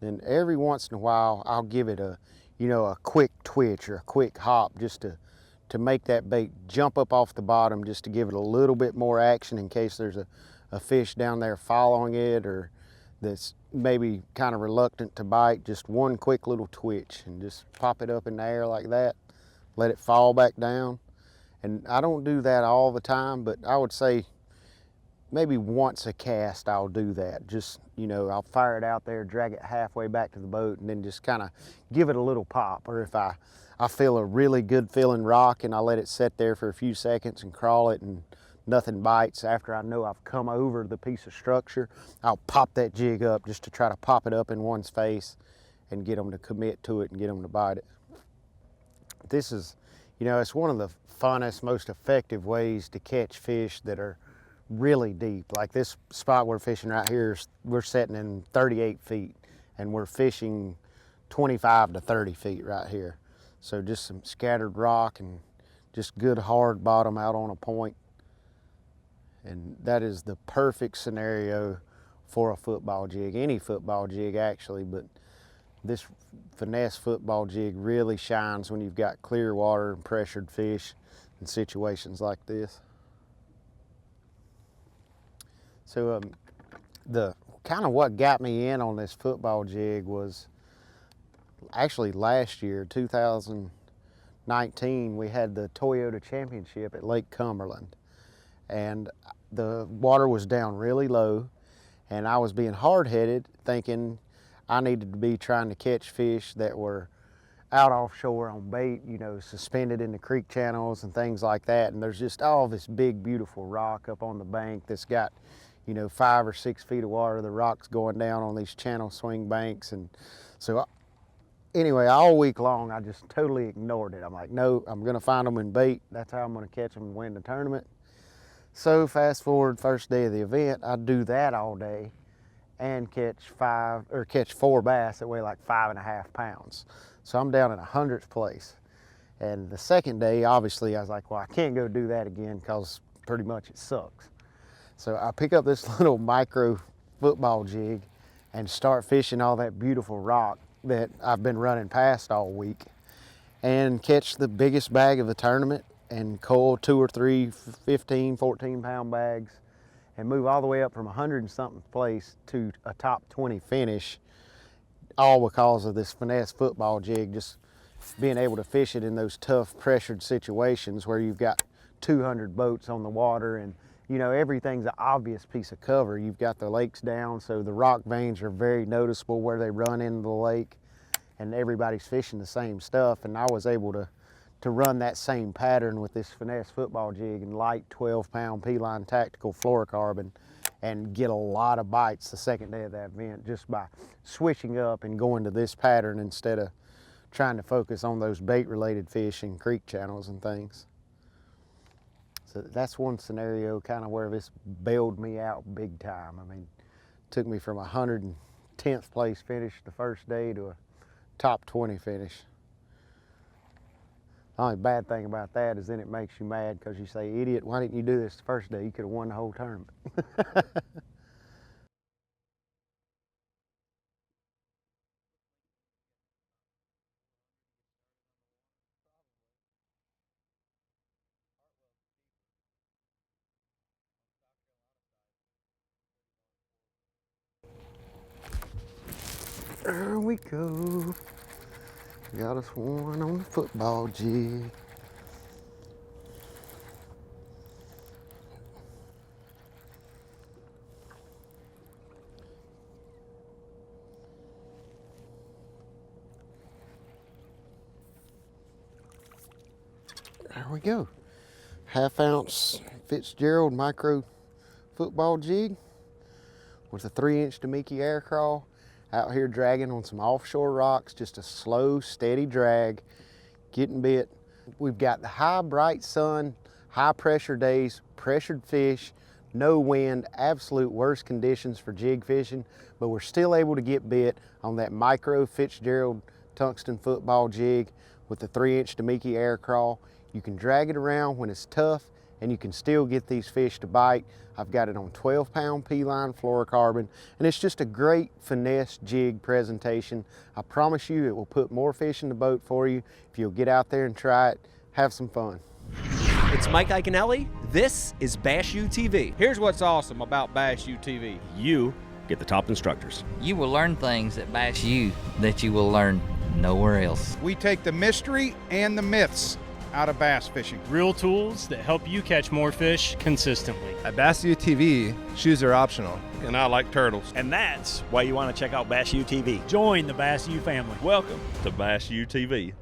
And every once in a while, I'll give it a, a quick twitch or a quick hop just to make that bait jump up off the bottom, just to give it a little bit more action in case there's a fish down there following it or that's maybe kind of reluctant to bite. Just one quick little twitch and just pop it up in the air like that, let it fall back down. And I don't do that all the time, but I would say maybe once a cast I'll do that. Just, I'll fire it out there, drag it halfway back to the boat, and then just kind of give it a little pop. Or if I feel a really good feeling rock and I let it sit there for a few seconds and crawl it and nothing bites, after I know I've come over the piece of structure, I'll pop that jig up just to try to pop it up in one's face and get them to commit to it and get them to bite it. This is, it's one of the funnest, most effective ways to catch fish that are really deep. Like this spot we're fishing right here, we're setting in 38 feet and we're fishing 25 to 30 feet right here. So just some scattered rock and just good hard bottom out on a point. And that is the perfect scenario for a football jig, any football jig actually, but this finesse football jig really shines when you've got clear water and pressured fish in situations like this. So the kind of what got me in on this football jig was actually last year, 2019, we had the Toyota Championship at Lake Cumberland. And the water was down really low and I was being hard-headed thinking I needed to be trying to catch fish that were out offshore on bait, suspended in the creek channels and things like that. And there's just all this big, beautiful rock up on the bank that's got, 5 or 6 feet of water. The rock's going down on these channel swing banks. And so anyway, all week long, I just totally ignored it. I'm like, no, I'm gonna find them in bait. That's how I'm gonna catch them and win the tournament. So fast forward, first day of the event, I do that all day and catch 4 bass that weigh like 5.5 pounds. So I'm down in 100th place. And the second day, obviously, I was like, well, I can't go do that again because pretty much it sucks. So I pick up this little micro football jig and start fishing all that beautiful rock that I've been running past all week and catch the biggest bag of the tournament and coil 2 or 3 15, 14 pound bags and move all the way up from 100 and something place to a top 20 finish, all because of this finesse football jig, just being able to fish it in those tough pressured situations where you've got 200 boats on the water and everything's an obvious piece of cover. You've got the lakes down, so the rock veins are very noticeable where they run into the lake and everybody's fishing the same stuff. And I was able to run that same pattern with this finesse football jig and light 12-pound P-line tactical fluorocarbon and get a lot of bites the second day of that event just by switching up and going to this pattern instead of trying to focus on those bait-related fish in creek channels and things. So that's one scenario kind of where this bailed me out big time. I mean, it took me from 110th place finish the first day to a top 20 finish. The only bad thing about that is then it makes you mad because you say, idiot, why didn't you do this the first day? You could have won the whole tournament. There we go. Got us one on the football jig. There we go. 1/2 ounce Fitzgerald micro football jig with a 3-inch Damiki air crawl. Out here dragging on some offshore rocks, just a slow, steady drag, getting bit. We've got the high, bright sun, high pressure days, pressured fish, no wind, absolute worst conditions for jig fishing, but we're still able to get bit on that micro Fitzgerald tungsten football jig with the 3-inch Damiki air crawl. You can drag it around when it's tough and you can still get these fish to bite. I've got it on 12-pound P-line fluorocarbon, and it's just a great finesse jig presentation. I promise you it will put more fish in the boat for you if you'll get out there and try it. Have some fun. It's Mike Iaconelli. This is Bass U TV. Here's what's awesome about Bass U TV. You get the top instructors. You will learn things at Bass U that you will learn nowhere else. We take the mystery and the myths out of bass fishing. Real tools that help you catch more fish consistently. At Bass U TV, shoes are optional. And I like turtles. And that's why you want to check out Bass U TV. Join the Bass U family. Welcome to Bass U TV.